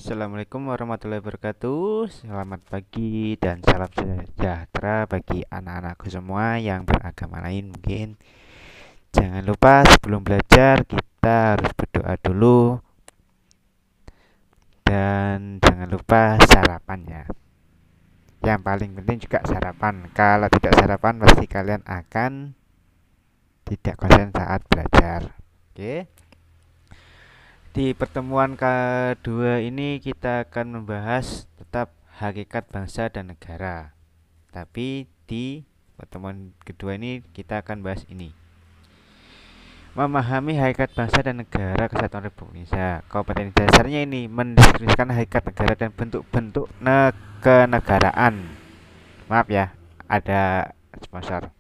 Assalamualaikum warahmatullahi wabarakatuh. Selamat pagi dan salam sejahtera bagi anak-anakku semua yang beragama lain mungkin. Jangan lupa sebelum belajar kita harus berdoa dulu dan jangan lupa sarapannya. Yang paling penting juga sarapan. Kalau tidak sarapan pasti kalian akan tidak konsen saat belajar. Oke. Di pertemuan kedua ini kita akan membahas tetap hakikat bangsa dan negara. Tapi di pertemuan kedua ini kita akan bahas ini. Memahami hakikat bangsa dan negara Kesatuan Republik Indonesia. Kompetensi dasarnya ini mendeskripsikan hakikat negara dan bentuk-bentuk kenegaraan. Maaf ya, ada sponsor.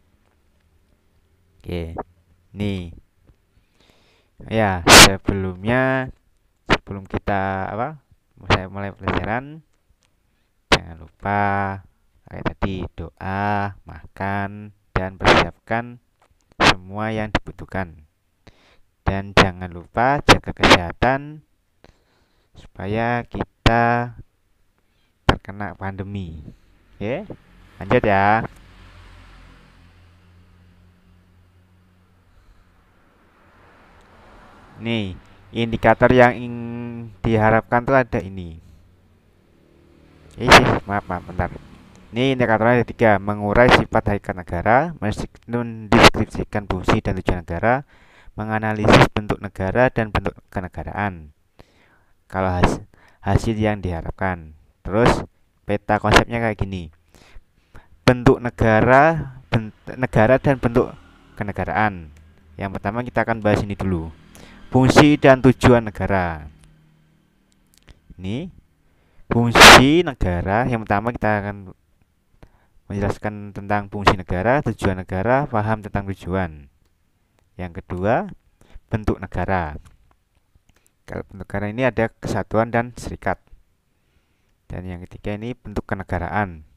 Oke. Nih. Ya, sebelum kita saya mulai pelajaran, jangan lupa kayak tadi doa, makan, dan persiapkan semua yang dibutuhkan. Dan jangan lupa jaga kesehatan supaya kita terkena pandemi. Oke, lanjut ya. Nih, indikator yang diharapkan tuh ada ini. Maaf, bentar. Ini indikatornya ada 3. Mengurai sifat hakikat negara, mendeskripsikan fungsi dan tujuan negara, menganalisis bentuk negara dan bentuk kenegaraan. Kalau hasil yang diharapkan. Terus peta konsepnya kayak gini. Bentuk negara dan bentuk kenegaraan. Yang pertama kita akan bahas ini dulu. Fungsi dan tujuan negara. Ini fungsi negara. Yang pertama kita akan menjelaskan tentang fungsi negara, tujuan negara, paham tentang tujuan. Yang kedua, bentuk negara. Kalau bentuk negara ini ada kesatuan dan serikat. Dan yang ketiga ini bentuk kenegaraan.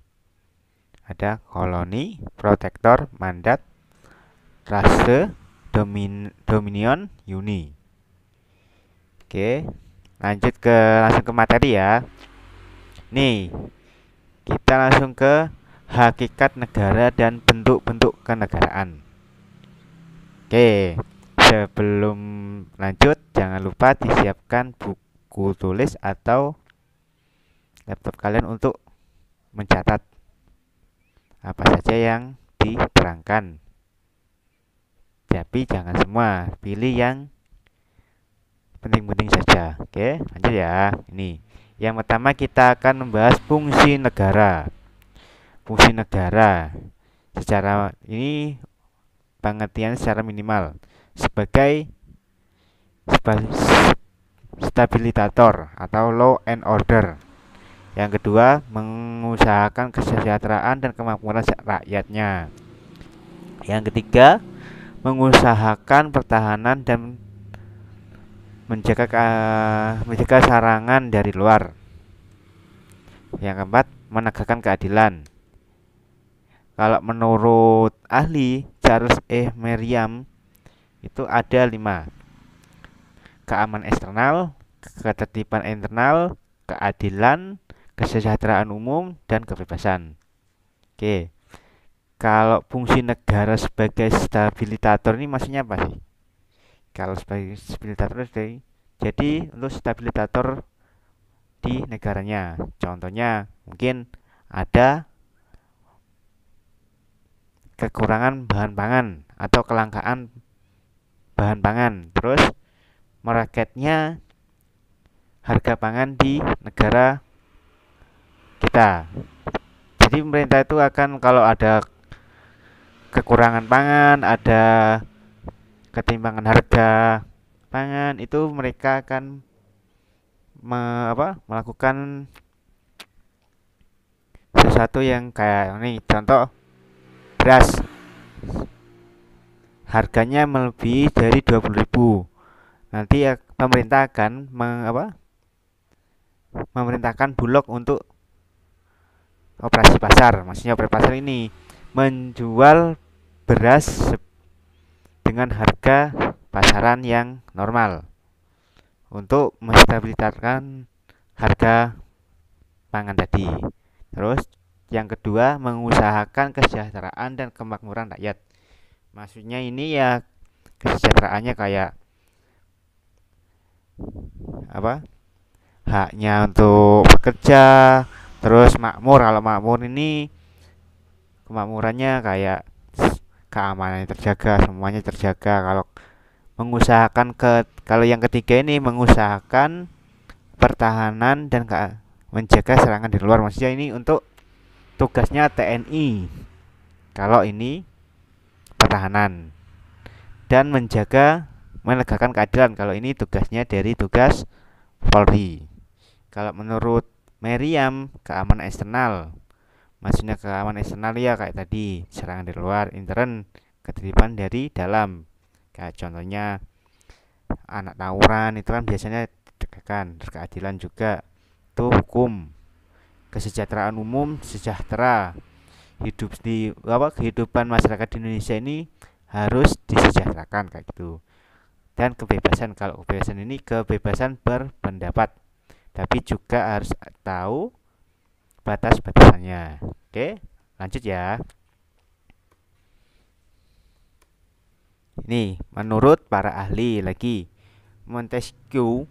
Ada koloni, protektor, mandat, rase, dominion, uni. Oke, langsung ke materi ya. Nih, kita langsung ke hakikat negara dan bentuk-bentuk kenegaraan. Oke, sebelum lanjut jangan lupa disiapkan buku tulis atau laptop kalian untuk mencatat apa saja yang diterangkan. Tapi jangan semua, pilih yang penting-penting saja. Oke, lanjut ya. Ini yang pertama kita akan membahas fungsi negara. Fungsi negara secara ini pengertian secara minimal sebagai stabilitator atau law and order. Yang kedua, mengusahakan kesejahteraan dan kemakmuran rakyatnya. Yang ketiga, mengusahakan pertahanan dan menjaga serangan dari luar. Yang keempat, menegakkan keadilan. Kalau menurut ahli Charles E. Merriam itu ada 5. Keamanan eksternal, ketertiban internal, keadilan, kesejahteraan umum, dan kebebasan. Oke. Kalau fungsi negara sebagai stabilitator ini maksudnya apa sih? Kalau sebagai stabilitator jadi untuk stabilitator di negaranya. Contohnya mungkin ada kekurangan bahan pangan atau kelangkaan bahan pangan. Terus meraketnya harga pangan di negara kita. Jadi pemerintah itu akan kalau ada kekurangan pangan, ada ketimpangan harga pangan, itu mereka akan melakukan sesuatu yang kayak ini. Contoh beras harganya melebihi dari 20.000. Nanti ya, pemerintah akan memerintahkan Bulog untuk operasi pasar. Maksudnya operasi pasar ini menjual beras dengan harga pasaran yang normal untuk menstabilisasikan harga pangan tadi. Terus yang kedua, mengusahakan kesejahteraan dan kemakmuran rakyat. Maksudnya ini ya kesejahteraannya kayak apa? Haknya untuk bekerja, terus makmur. Kalau makmur ini kemakmurannya kayak keamanannya terjaga, semuanya terjaga. Kalau yang ketiga ini mengusahakan pertahanan dan menjaga serangan dari luar. Maksudnya ini untuk tugasnya TNI. Kalau ini pertahanan dan menegakkan keadilan. Kalau ini tugasnya dari tugas Polri. Kalau menurut Meriam, keamanan eksternal. Maksudnya keamanan eksternal ya kayak tadi, serangan dari luar, intern, ketertiban dari dalam. Kayak contohnya anak tawuran itu kan biasanya ditegakkan. Keadilan juga itu hukum. Kesejahteraan umum, sejahtera. Kehidupan masyarakat di Indonesia ini harus disejahterakan kayak gitu. Dan kebebasan, kalau kebebasan ini kebebasan berpendapat, tapi juga harus tahu batas-batasannya. Oke, lanjut ya. Ini menurut para ahli lagi, Montesquieu,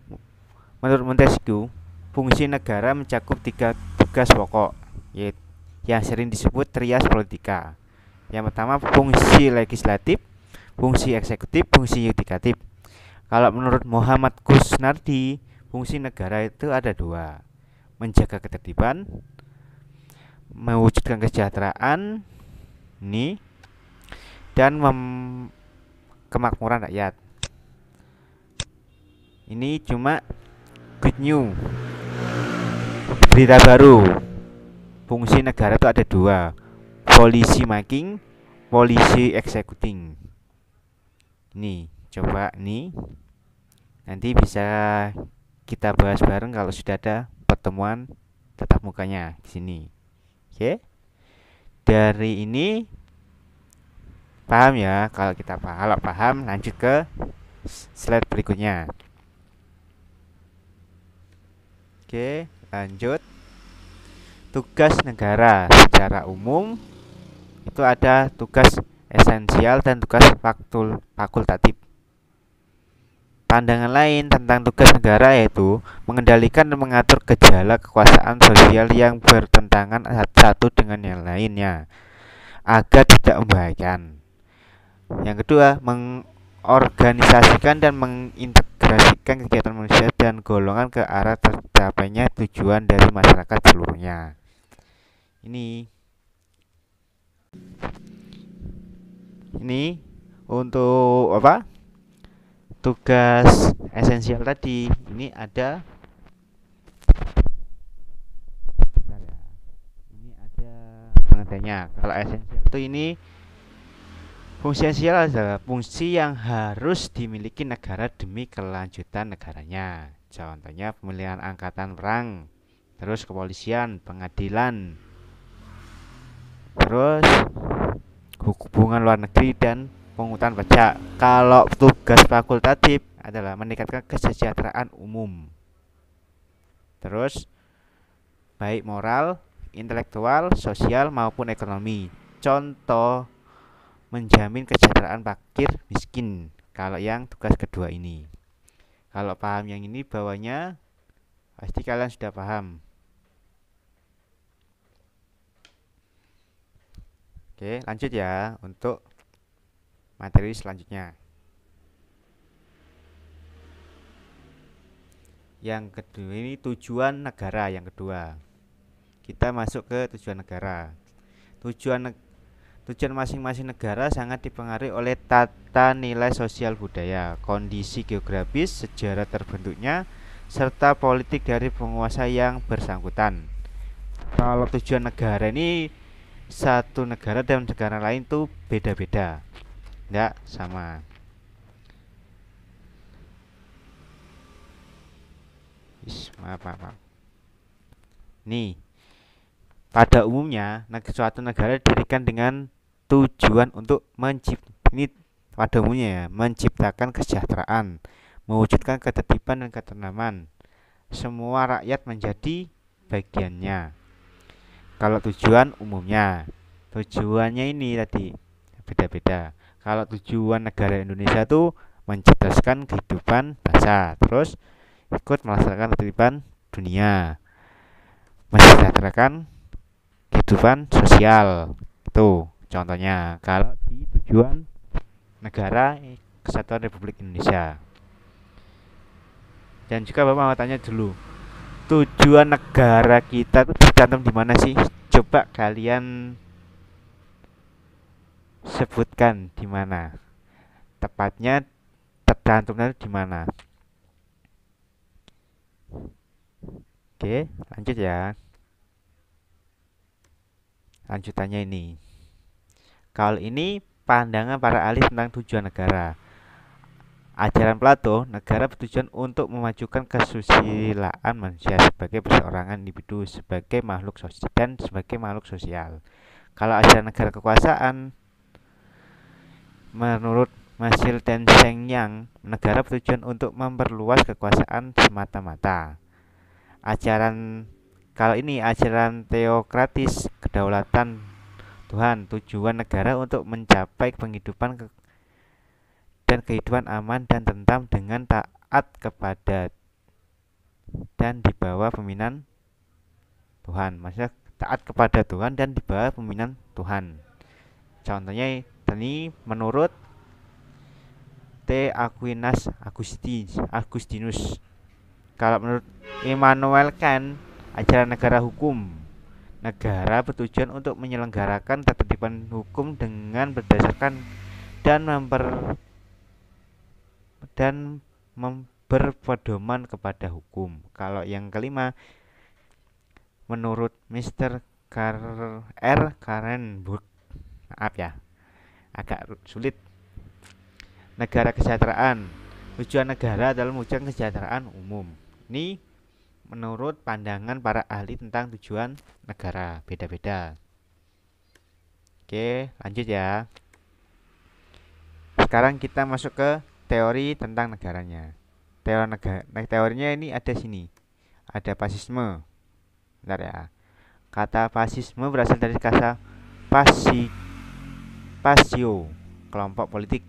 menurut Montesquieu, fungsi negara mencakup 3 tugas pokok, yaitu yang sering disebut trias politika. Yang pertama fungsi legislatif, fungsi eksekutif, fungsi yudikatif. Kalau menurut Muhammad Kusnardi, fungsi negara itu ada 2, menjaga ketertiban, mewujudkan kesejahteraan, ini, dan kemakmuran rakyat. Ini cuma good news, berita baru. Fungsi negara itu ada 2, policy making, policy executing. Ini coba nih nanti bisa kita bahas bareng kalau sudah ada pertemuan tatap mukanya di sini. Oke. Dari ini paham ya? Kalau paham lanjut ke slide berikutnya. Oke, lanjut. Tugas negara secara umum itu ada tugas esensial dan tugas fakultatif. Pandangan lain tentang tugas negara yaitu mengendalikan dan mengatur gejala kekuasaan sosial yang bertentangan satu dengan yang lainnya agar tidak membahayakan. Yang kedua, mengorganisasikan dan mengintegrasikan kegiatan manusia dan golongan ke arah tercapainya tujuan dari masyarakat seluruhnya. Ini untuk apa? Tugas esensial tadi. Ini ada pengertiannya. Kalau esensial itu ini fungsi esensial adalah fungsi yang harus dimiliki negara demi kelanjutan negaranya. Contohnya pemilihan angkatan perang, terus kepolisian, pengadilan, terus hubungan luar negeri dan pungutan pajak. Kalau tugas fakultatif adalah meningkatkan kesejahteraan umum, terus baik moral, intelektual, sosial maupun ekonomi. Contoh menjamin kesejahteraan fakir miskin. Kalau yang tugas kedua ini, kalau paham yang ini bawahnya pasti kalian sudah paham. Oke, lanjut ya untuk materi selanjutnya. Yang kedua ini tujuan negara. Yang kedua, kita masuk ke tujuan negara. Tujuan masing-masing negara sangat dipengaruhi oleh tata nilai sosial budaya, kondisi geografis, sejarah terbentuknya, serta politik dari penguasa yang bersangkutan. Kalau tujuan negara ini satu negara dan negara lain tuh beda-beda, enggak sama. Maaf. Nih, pada umumnya suatu negara didirikan dengan tujuan untuk menciptakan kesejahteraan, mewujudkan ketertiban dan ketentraman, semua rakyat menjadi bagiannya. Kalau tujuan umumnya, tujuannya ini tadi beda-beda. Kalau tujuan negara Indonesia tuh mencerdaskan kehidupan bangsa, terus ikut melaksanakan ketertiban dunia, mensejahterakan kehidupan sosial. Itu contohnya kalau di tujuan negara Kesatuan Republik Indonesia. Dan juga Bapak mau tanya dulu, tujuan negara kita itu tercantum di mana sih? Coba kalian sebutkan di mana. Tepatnya tercantumnya di mana? Oke, lanjut ya. Lanjutannya ini. Kalau ini pandangan para ahli tentang tujuan negara. Ajaran Plato, negara bertujuan untuk memajukan kesusilaan manusia sebagai perseorangan individu, sebagai makhluk sosial dan sebagai makhluk sosial. Kalau ajaran negara kekuasaan, menurut Masil dan Sheng Yang, negara bertujuan untuk memperluas kekuasaan semata-mata. Kalau ini ajaran teokratis, kedaulatan Tuhan, tujuan negara untuk mencapai penghidupan dan kehidupan aman dan tentram dengan taat kepada dan di bawah pimpinan Tuhan. Maksudnya taat kepada Tuhan dan di bawah pimpinan Tuhan. Contohnya ini menurut T. Aquinas Agustinus. Kalau menurut Immanuel Kant, ajaran negara hukum. Negara bertujuan untuk menyelenggarakan ketertiban hukum dengan berdasarkan dan berpedoman kepada hukum. Kalau yang kelima, menurut Mr. R. Karenburg, maaf ya, agak sulit. Negara kesejahteraan. Tujuan negara adalah mewujudkan kesejahteraan umum. Ini menurut pandangan para ahli tentang tujuan negara, beda-beda. Oke, lanjut ya. Sekarang kita masuk ke teori tentang negaranya. Teorinya ini ada sini. Ada fasisme. Bentar ya. Kata fasisme berasal dari kata pasio, kelompok politik.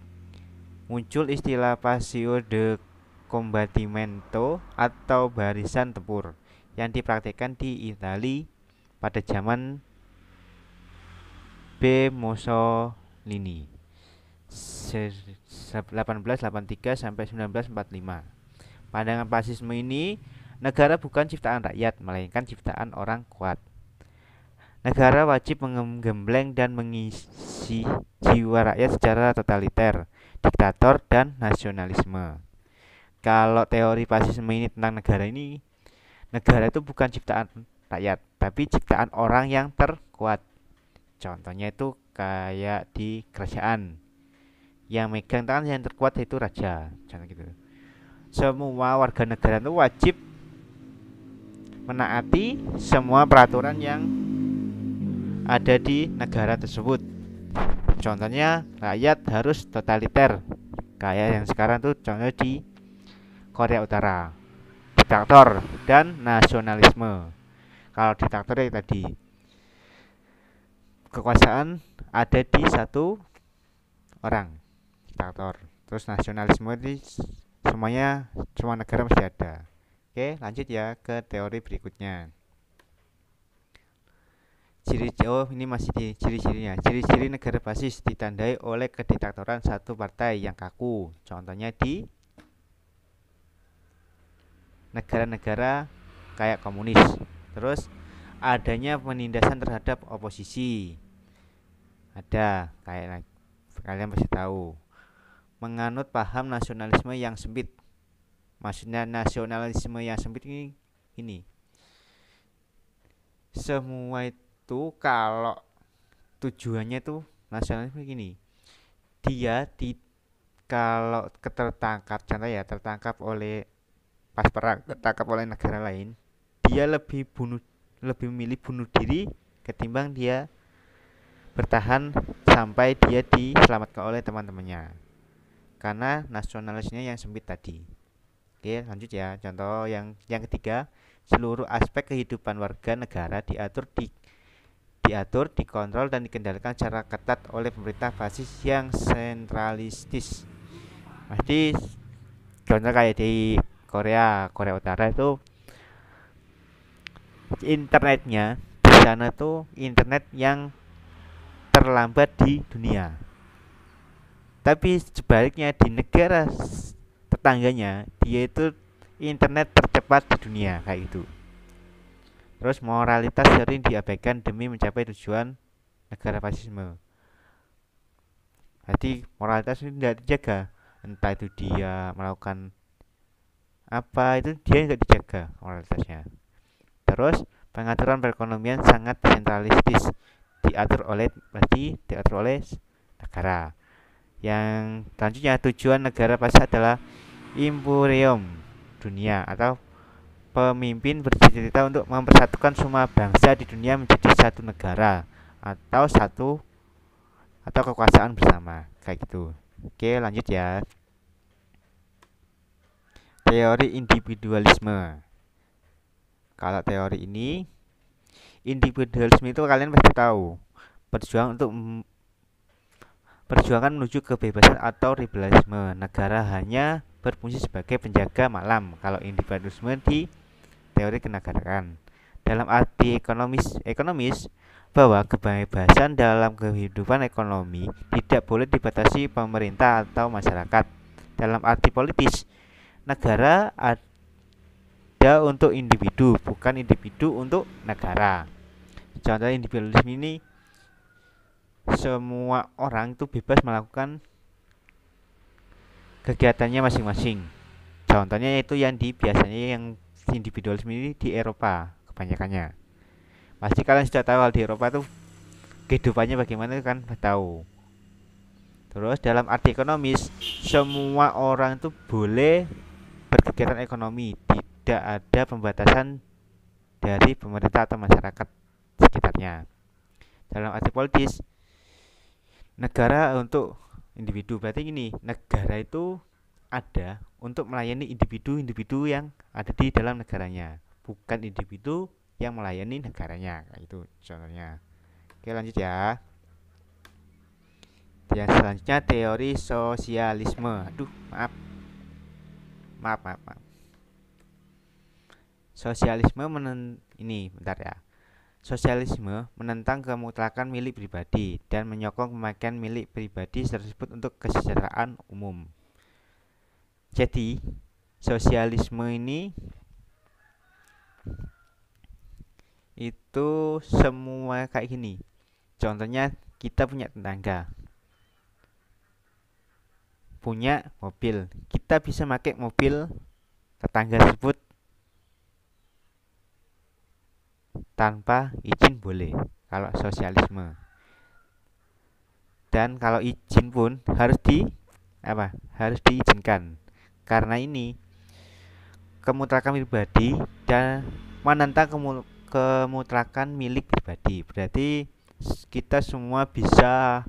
Muncul istilah pasio de combattimento atau barisan tempur yang dipraktikkan di Italia pada zaman B. Mussolini 1883 sampai 1945. Pandangan fasisme ini, negara bukan ciptaan rakyat melainkan ciptaan orang kuat. Negara wajib menggembleng dan mengisi jiwa rakyat secara totaliter, diktator dan nasionalisme. Kalau teori fasisme ini tentang negara ini, negara itu bukan ciptaan rakyat, tapi ciptaan orang yang terkuat. Contohnya itu kayak di kerajaan, yang megang tangan yang terkuat itu raja, contoh gitu. Semua warga negara itu wajib menaati semua peraturan yang ada di negara tersebut. Contohnya rakyat harus totaliter, kayak yang sekarang tuh contohnya di Korea Utara, diktator dan nasionalisme. Kalau diktator ya tadi kekuasaan ada di satu orang, diktator. Terus nasionalisme itu semuanya, semua negara mesti ada. Oke, lanjut ya ke teori berikutnya. Ini masih di ciri-cirinya. Ciri-ciri negara fasis ditandai oleh kediktatoran satu partai yang kaku. Contohnya di negara-negara kayak komunis. Terus adanya penindasan terhadap oposisi. Ada, kayak kalian pasti tahu. Menganut paham nasionalisme yang sempit. Maksudnya nasionalisme yang sempit ini. Semua itu kalau tujuannya tuh nasionalisme gini. Dia kalau tertangkap, contoh ya, tertangkap oleh pas perang, tertangkap oleh negara lain, dia lebih memilih bunuh diri ketimbang dia bertahan sampai dia diselamatkan oleh teman-temannya, karena nasionalisnya yang sempit tadi. Oke, lanjut ya. Contoh yang ketiga, seluruh aspek kehidupan warga negara diatur, dikontrol dan dikendalikan secara ketat oleh pemerintah basis yang sentralistis. Pasti contoh kayak di Korea Utara itu internetnya di sana tuh internet yang terlambat di dunia. Tapi sebaliknya di negara tetangganya dia itu internet tercepat di dunia kayak gitu. Terus moralitas sering diabaikan demi mencapai tujuan negara fasisme. Jadi moralitas ini tidak dijaga. Entah itu dia melakukan apa itu dia nggak dijaga moralitasnya. Terus pengaturan perekonomian sangat sentralistis diatur oleh negara. Yang selanjutnya tujuan negara pasti adalah imperium dunia atau pemimpin bercita-cita untuk mempersatukan semua bangsa di dunia menjadi satu negara atau kekuasaan bersama kayak gitu. Oke, lanjut ya. Teori individualisme. Kalau teori ini, individualisme itu kalian pasti tahu. Perjuangan menuju kebebasan atau liberalisme. Negara hanya berfungsi sebagai penjaga malam. Kalau individualisme di teori kenegaraan. Dalam arti ekonomis bahwa kebebasan dalam kehidupan ekonomi tidak boleh dibatasi pemerintah atau masyarakat. Dalam arti politis, negara ada untuk individu, bukan individu untuk negara. Contoh individualisme ini semua orang itu bebas melakukan kegiatannya masing-masing. Contohnya itu biasanya yang individualisme ini di Eropa kebanyakannya. Pasti kalian sudah tahu hal di Eropa tuh kehidupannya bagaimana kan tahu. Terus dalam arti ekonomis, semua orang itu boleh berkegiatan ekonomi, tidak ada pembatasan dari pemerintah atau masyarakat sekitarnya. Dalam arti politis, negara untuk individu berarti ini negara itu ada untuk melayani individu-individu yang ada di dalam negaranya, bukan individu yang melayani negaranya. Kayak itu contohnya. Oke, lanjut ya. Yang selanjutnya teori sosialisme. Aduh, maaf. Maaf, maaf, maaf. Sosialisme ini bentar ya. Sosialisme menentang kemutlakan milik pribadi dan menyokong pemakaian milik pribadi tersebut untuk kesejahteraan umum. Jadi, sosialisme ini itu semua kayak gini. Contohnya kita punya tetangga, punya mobil, kita bisa pakai mobil tetangga tersebut tanpa izin boleh kalau sosialisme. Dan kalau izin pun harus diizinkan. Karena ini kemutlakan pribadi dan menentang kemutlakan milik pribadi. Berarti kita semua bisa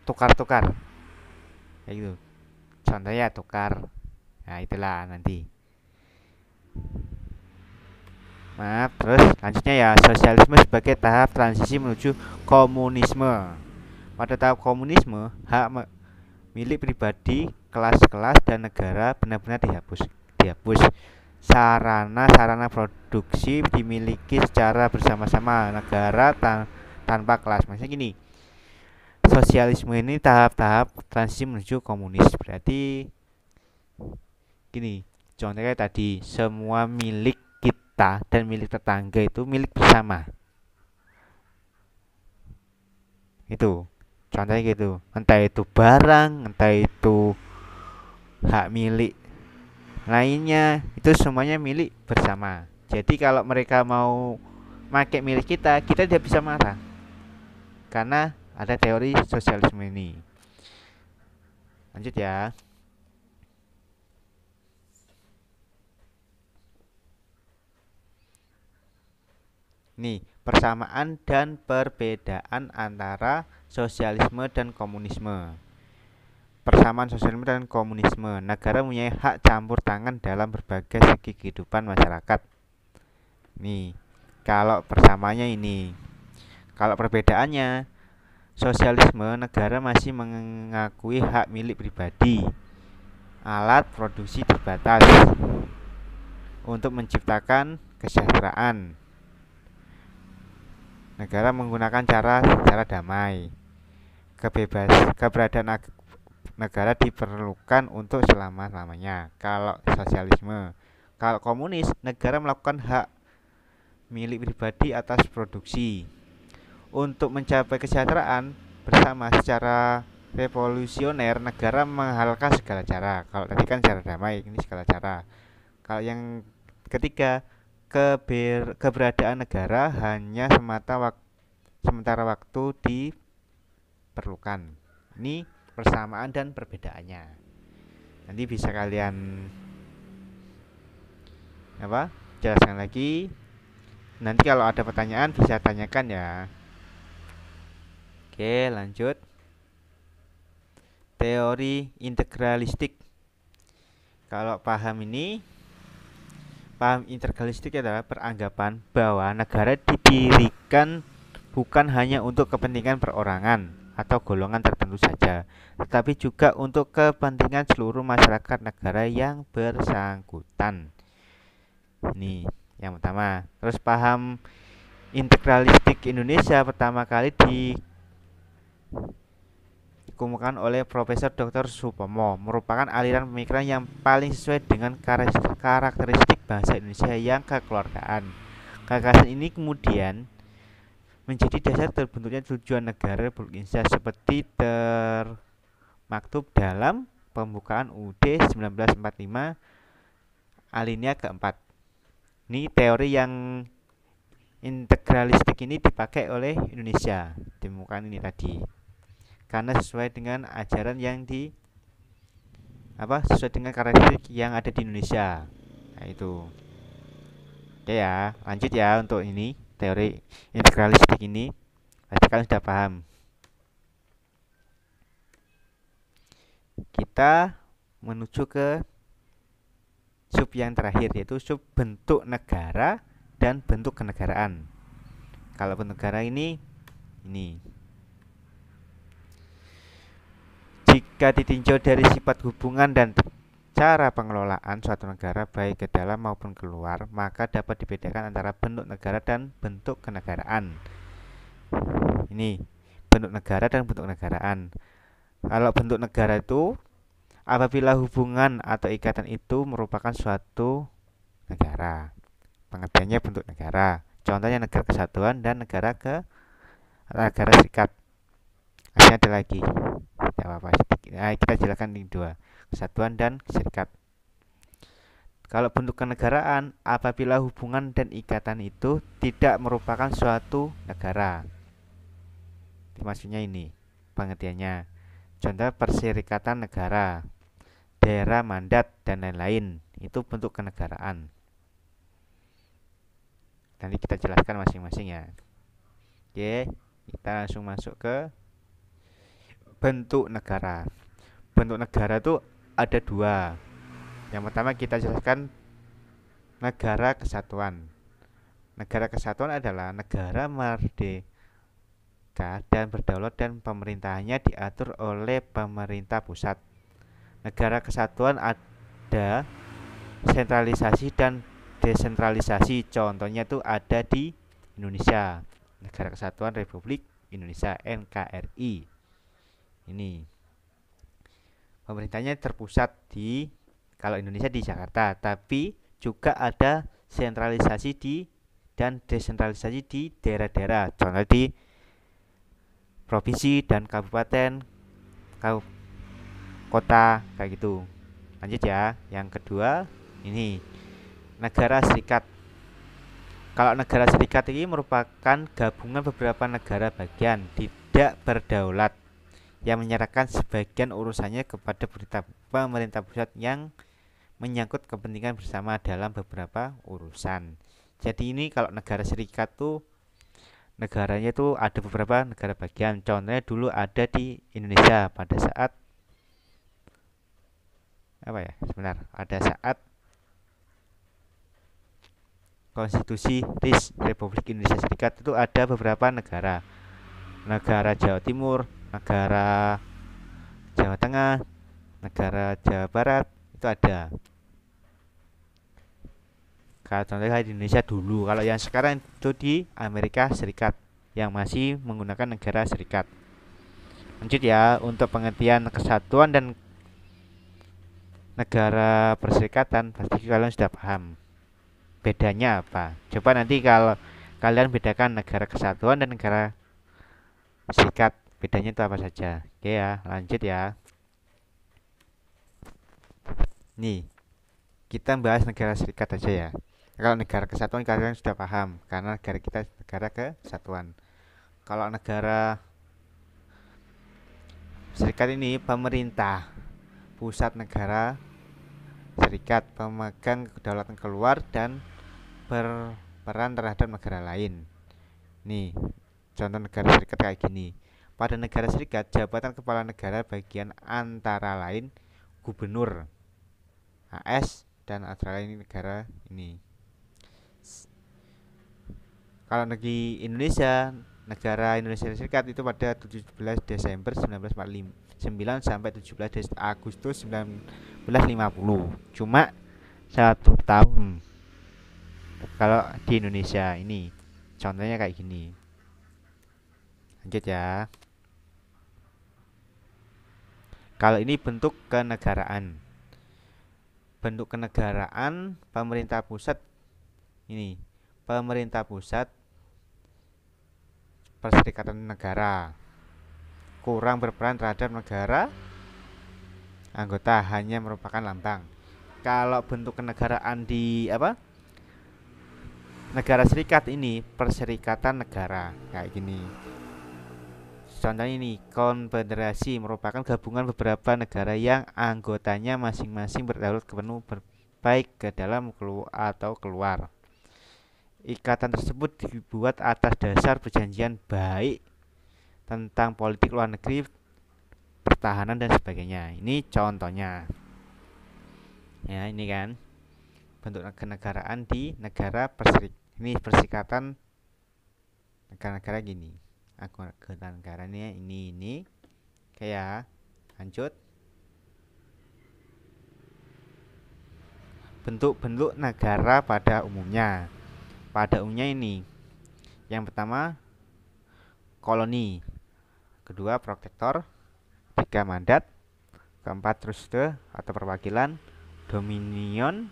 tukar-tukar. Kayak gitu. Contohnya tukar. Nah, itulah nanti. Maaf, terus lanjutnya ya, sosialisme sebagai tahap transisi menuju komunisme. Pada tahap komunisme, milik pribadi, kelas-kelas dan negara benar-benar dihapus. Sarana-sarana produksi dimiliki secara bersama-sama negara tanpa kelas. Maksudnya gini, sosialisme ini tahap-tahap transisi menuju komunis. Berarti gini, contohnya tadi semua milik kita dan milik tetangga itu milik bersama. Itu contohnya gitu. Entah itu barang, entah itu hak milik lainnya, itu semuanya milik bersama. Jadi kalau mereka mau pakai milik kita tidak bisa marah. Karena ada teori sosialisme ini. Lanjut ya. Nih, persamaan dan perbedaan antara sosialisme dan komunisme. persamaan sosialisme dan komunisme. Negara mempunyai hak campur tangan dalam berbagai segi kehidupan masyarakat. Nih, kalau persamaannya ini. Kalau perbedaannya, sosialisme negara masih mengakui hak milik pribadi. Alat produksi terbatas untuk menciptakan kesejahteraan. Negara menggunakan cara damai. Keberadaan negara diperlukan untuk selama-lamanya. Kalau sosialisme, kalau komunis, negara melakukan hak milik pribadi atas produksi. Untuk mencapai kesejahteraan bersama secara revolusioner, negara menghalalkan segala cara. Kalau tadi kan cara damai, ini segala cara. Kalau yang ketiga, keberadaan negara hanya sementara waktu diperlukan. Ini persamaan dan perbedaannya. Nanti bisa kalian jelaskan lagi. Nanti kalau ada pertanyaan bisa tanyakan ya. Oke, lanjut. Teori integralistik. Kalau paham integralistik adalah peranggapan bahwa negara didirikan bukan hanya untuk kepentingan perorangan atau golongan tertentu saja, tetapi juga untuk kepentingan seluruh masyarakat negara yang bersangkutan. Ini yang pertama. Terus paham integralistik Indonesia pertama kali dikemukakan oleh Profesor Dr. Supomo, merupakan aliran pemikiran yang paling sesuai dengan karakteristik bangsa Indonesia yang kekeluargaan. Gagasan ini kemudian menjadi dasar terbentuknya tujuan negara Republik Indonesia seperti termaktub dalam pembukaan UUD 1945 alinea keempat. Ini teori yang integralistik ini dipakai oleh Indonesia di pembukaan ini tadi. Karena sesuai dengan ajaran yang sesuai dengan karakteristik yang ada di Indonesia. Nah, itu. Oke ya, lanjut ya untuk ini. Teori integralistik ini pasti kalian sudah paham. Kita menuju ke sub yang terakhir, yaitu sub bentuk negara dan bentuk kenegaraan. Kalau bentuk negara ini jika ditinjau dari sifat hubungan dan cara pengelolaan suatu negara baik ke dalam maupun keluar, maka dapat dibedakan antara bentuk negara dan bentuk kenegaraan. Ini bentuk negara dan bentuk kenegaraan. Kalau bentuk negara itu apabila hubungan atau ikatan itu merupakan suatu negara. Pengertiannya bentuk negara. Contohnya negara kesatuan dan negara serikat. Masih ada lagi. Tidak apa-apa. Nah, kita jelaskan ini dua. Kesatuan dan serikat. Kalau bentuk kenegaraan, apabila hubungan dan ikatan itu tidak merupakan suatu negara. Maksudnya ini pengertiannya. Contoh perserikatan negara, daerah mandat dan lain-lain. Itu bentuk kenegaraan. Nanti kita jelaskan masing-masing ya. Oke, kita langsung masuk ke bentuk negara. Bentuk negara itu ada dua. Yang pertama kita jelaskan negara kesatuan. Negara kesatuan adalah negara merdeka dan berdaulat dan pemerintahannya diatur oleh pemerintah pusat. Negara kesatuan ada sentralisasi dan desentralisasi. Contohnya itu ada di Indonesia. Negara Kesatuan Republik Indonesia NKRI. Ini pemerintahnya terpusat kalau Indonesia di Jakarta, tapi juga ada sentralisasi dan desentralisasi di daerah-daerah, contoh di provinsi dan kabupaten, kota kayak gitu. Lanjut ya, yang kedua ini negara serikat. Kalau negara serikat ini merupakan gabungan beberapa negara bagian tidak berdaulat yang menyerahkan sebagian urusannya kepada pemerintah pusat yang menyangkut kepentingan bersama dalam beberapa urusan. Jadi ini kalau negara serikat tuh negaranya tuh ada beberapa negara bagian. Contohnya dulu ada di Indonesia pada saat apa ya? Sebentar, pada saat Konstitusi RIS Republik Indonesia Serikat itu ada beberapa negara. Negara Jawa Timur, negara Jawa Tengah, negara Jawa Barat itu ada. Kalau contohnya di Indonesia dulu, kalau yang sekarang itu di Amerika Serikat yang masih menggunakan negara serikat. Lanjut ya, untuk pengertian kesatuan dan negara perserikatan pasti kalian sudah paham. Bedanya apa? Coba nanti kalau kalian bedakan negara kesatuan dan negara serikat, bedanya itu apa saja. Oke ya, lanjut ya. Nih, kita bahas negara serikat aja ya. Kalau negara kesatuan kalian sudah paham karena negara kita negara kesatuan. Kalau negara serikat ini pemerintah pusat negara serikat pemegang kedaulatan keluar dan berperan terhadap negara lain. Nih, contoh negara serikat kayak gini. Pada negara serikat, jabatan kepala negara bagian antara lain gubernur, AS, dan antara lain negara ini. Kalau negeri Indonesia, negara Indonesia Serikat itu pada 17 Desember 1945 sampai 17 Agustus 1950. Cuma 1 tahun. Kalau di Indonesia ini contohnya kayak gini. Lanjut ya. Kalau ini bentuk kenegaraan. Bentuk kenegaraan pemerintah pusat ini. Pemerintah pusat perserikatan negara kurang berperan terhadap negara anggota, hanya merupakan lambang. Kalau bentuk kenegaraan di apa? Negara serikat ini perserikatan negara kayak gini. Contohnya ini, konfederasi merupakan gabungan beberapa negara yang anggotanya masing-masing berdaulat penuh baik ke dalam atau keluar. Ikatan tersebut dibuat atas dasar perjanjian baik tentang politik luar negeri, pertahanan dan sebagainya. Ini contohnya. Ya, ini kan bentuk kenegaraan di negara ini perserikatan negara-negara gini. Anggota negaranya ini. Kayak lanjut. Bentuk-bentuk negara pada umumnya. Pada umumnya ini. Yang pertama koloni, kedua protektor, tiga mandat, keempat truste atau perwakilan, dominion,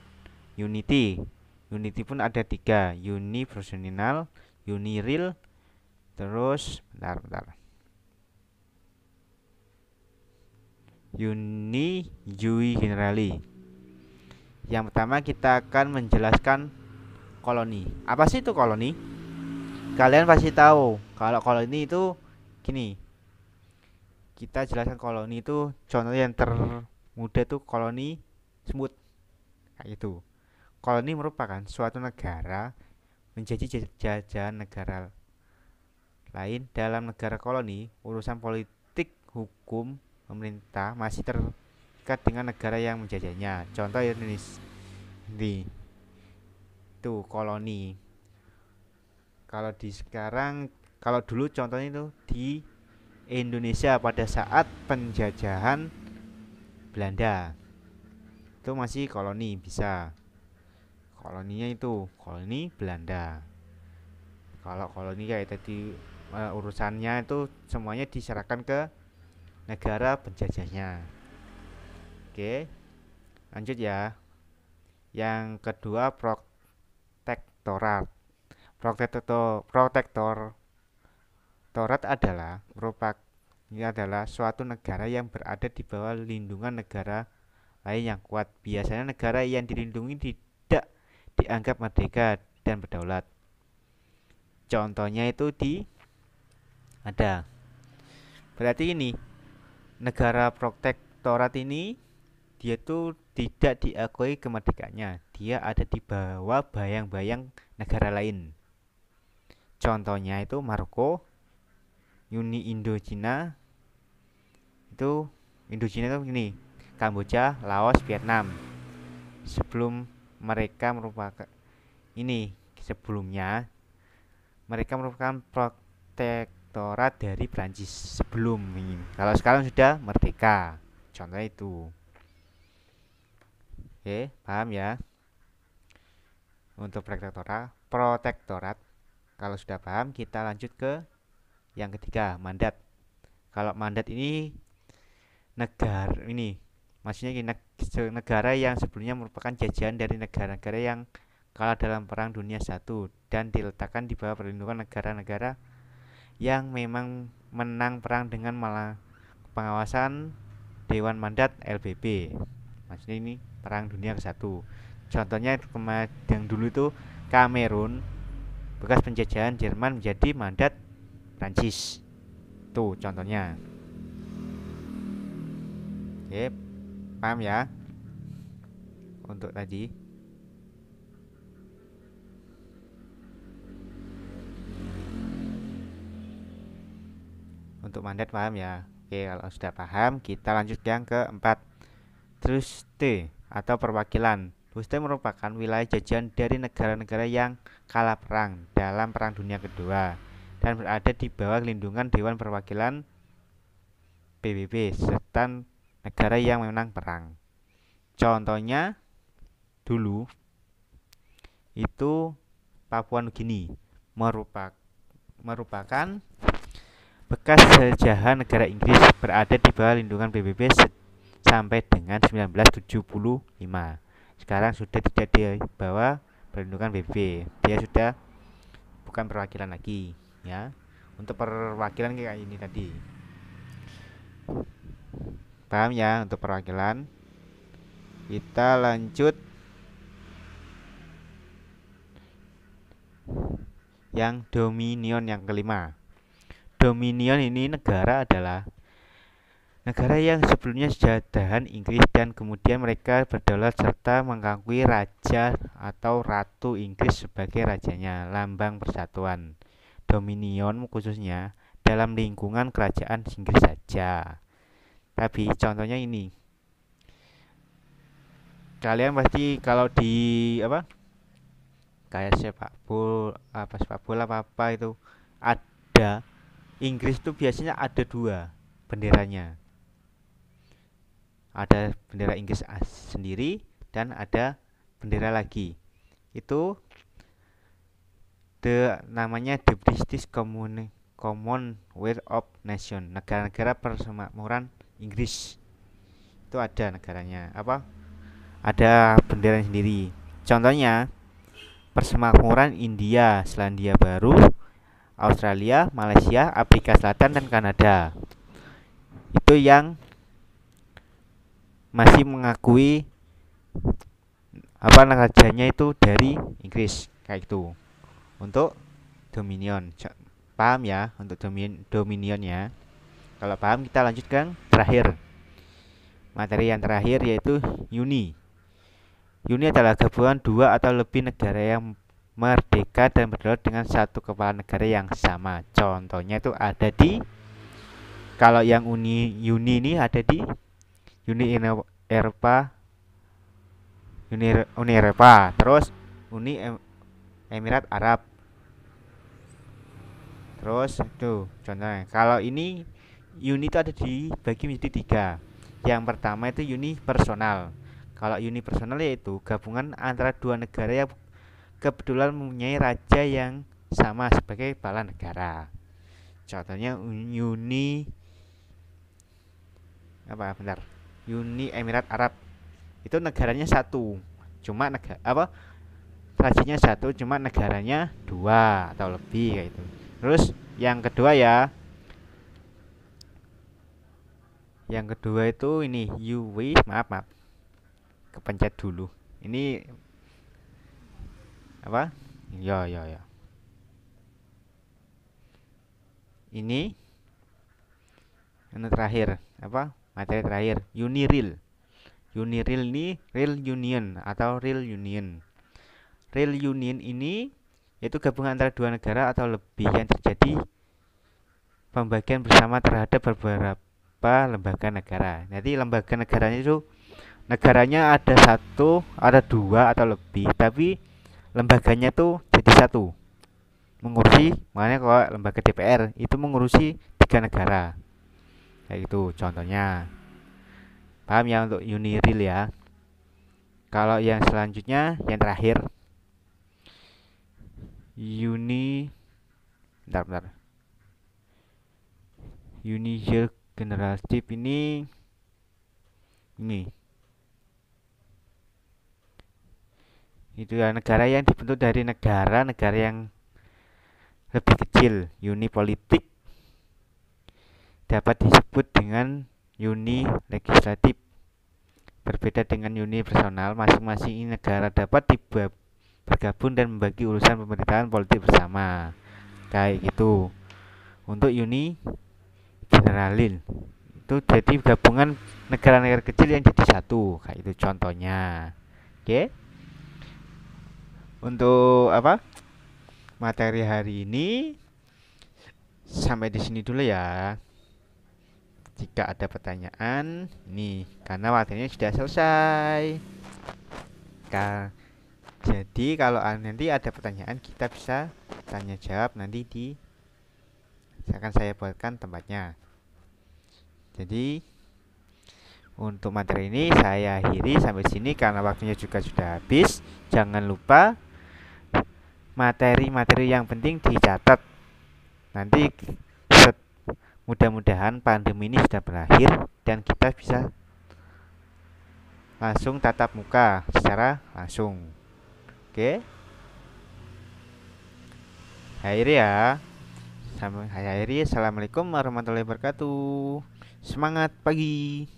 unity. Unity pun ada tiga, unipersonal, uniril, terus bentar. Uni jui generali. Yang pertama kita akan menjelaskan koloni. Apa sih itu koloni? Kalian pasti tahu kalau koloni itu gini. Kita jelaskan koloni itu contoh yang termudah itu koloni smooth kayak itu. Koloni merupakan suatu negara menjadi jajahan negara lain. Dalam negara koloni, urusan politik, hukum, pemerintah masih terikat dengan negara yang menjajahnya. Contoh Indonesia itu koloni. Kalau dulu contohnya itu di Indonesia pada saat penjajahan Belanda itu masih koloni, bisa koloninya itu koloni Belanda. Kalau koloni kayak tadi urusannya itu semuanya diserahkan ke negara penjajahnya. Oke, lanjut ya. Yang kedua protektorat. Protektorat adalah suatu negara yang berada di bawah lindungan negara lain yang kuat. Biasanya negara yang dilindungi tidak dianggap merdeka dan berdaulat. Contohnya itu ada. Berarti ini negara protektorat ini dia tuh tidak diakui kemerdekaannya. Dia ada di bawah bayang-bayang negara lain. Contohnya itu Maroko, Uni Indochina. Itu Indochina itu gini. Kamboja, Laos, Vietnam. Sebelum mereka merupakan sebelumnya mereka merupakan protektorat dari Prancis sebelum ini. Kalau sekarang sudah merdeka. Contoh itu. Oke, paham ya? Untuk protektorat. Kalau sudah paham, kita lanjut ke yang ketiga, mandat. Kalau mandat ini maksudnya negara yang sebelumnya merupakan jajahan dari negara-negara yang kalah dalam Perang Dunia I dan diletakkan di bawah perlindungan negara-negara yang memang menang perang dengan pengawasan Dewan Mandat LBB. Maksudnya ini Perang Dunia ke-1. Contohnya yang dulu itu Kamerun bekas penjajahan Jerman menjadi mandat Prancis. Tuh contohnya. Oke, paham ya? Untuk tadi. Untuk mandat paham ya? Oke, kalau sudah paham, kita lanjut yang keempat. Truste atau perwakilan. Truste merupakan wilayah jajahan dari negara-negara yang kalah perang dalam Perang Dunia Kedua dan berada di bawah lindungan Dewan Perwakilan PBB serta negara yang menang perang. Contohnya dulu itu Papua Nugini merupakan bekas jajahan negara Inggris, berada di bawah lindungan PBB sampai dengan 1975. Sekarang sudah tidak di bawah perlindungan PBB. Dia sudah bukan perwakilan lagi ya. Untuk perwakilan kayak ini tadi. Paham ya untuk perwakilan? Kita lanjut yang dominion yang kelima. Dominion ini negara adalah negara yang sebelumnya jajahan Inggris dan kemudian mereka berdaulat serta mengakui raja atau ratu Inggris sebagai rajanya, lambang persatuan. Dominion khususnya dalam lingkungan kerajaan Inggris saja. Tapi contohnya ini. Kalian pasti kalau di kayak sepak bola apa itu ada Inggris tuh biasanya ada dua benderanya. Ada bendera Inggris sendiri dan ada bendera lagi. Itu namanya the British Commonwealth of Nations, negara-negara persemakmuran Inggris. Itu ada negaranya. Ada bendera sendiri. Contohnya persemakmuran India, Selandia Baru, Australia, Malaysia, Afrika Selatan dan Kanada. Itu yang masih mengakui rajanya itu dari Inggris kayak itu. Untuk dominion. Paham ya untuk dominionnya? Kalau paham kita lanjutkan terakhir. Materi yang terakhir yaitu uni. Uni adalah gabungan dua atau lebih negara yang merdeka dan berdaulat dengan satu kepala negara yang sama. Contohnya itu ada di kalau yang uni ini ada di Uni Eropa, terus Uni Emirat Arab. Terus itu contohnya. Kalau ini uni itu ada dibagi menjadi tiga. Yang pertama itu uni personal. Kalau uni personal yaitu gabungan antara dua negara yang kebetulan mempunyai raja yang sama sebagai kepala negara. Contohnya uni Uni Emirat Arab. Itu negaranya satu. Cuma rajanya satu, cuma negaranya dua atau lebih kayak itu. Terus yang kedua itu ini maaf kepencet dulu. Ini ya. Ini terakhir materi terakhir Uniril ini real union atau real union. Real union ini yaitu gabungan antara dua negara atau lebih yang terjadi pembagian bersama terhadap beberapa beberapa lembaga negara. Nanti lembaga negaranya itu negaranya ada satu, ada dua atau lebih, tapi lembaganya tuh jadi satu, mengurusi. Makanya kalau lembaga DPR itu mengurusi 3 negara, kayak gitu contohnya. Paham ya untuk Uniril ya. Kalau yang selanjutnya, yang terakhir, Uni, bentar, Unigel Generalship ini itu ya, negara yang dibentuk dari negara-negara yang lebih kecil. Uni politik dapat disebut dengan uni legislatif. Berbeda dengan uni personal, masing-masing negara dapat bergabung dan membagi urusan pemerintahan politik bersama, kayak gitu. Untuk uni generalil itu jadi gabungan negara-negara kecil yang jadi satu, kayak itu contohnya. Oke, untuk apa, materi hari ini sampai di sini dulu ya. Jika ada pertanyaan nih, karena materinya sudah selesai. Jadi kalau nanti ada pertanyaan, kita bisa tanya jawab nanti akan saya buatkan tempatnya. Jadi untuk materi ini saya akhiri sampai sini karena waktunya juga sudah habis. Jangan lupa materi-materi yang penting dicatat. Nanti mudah-mudahan pandemi ini sudah berakhir dan kita bisa langsung tatap muka secara langsung. Oke, akhiri ya. Sampai akhiri. Assalamualaikum warahmatullahi wabarakatuh. Semangat pagi.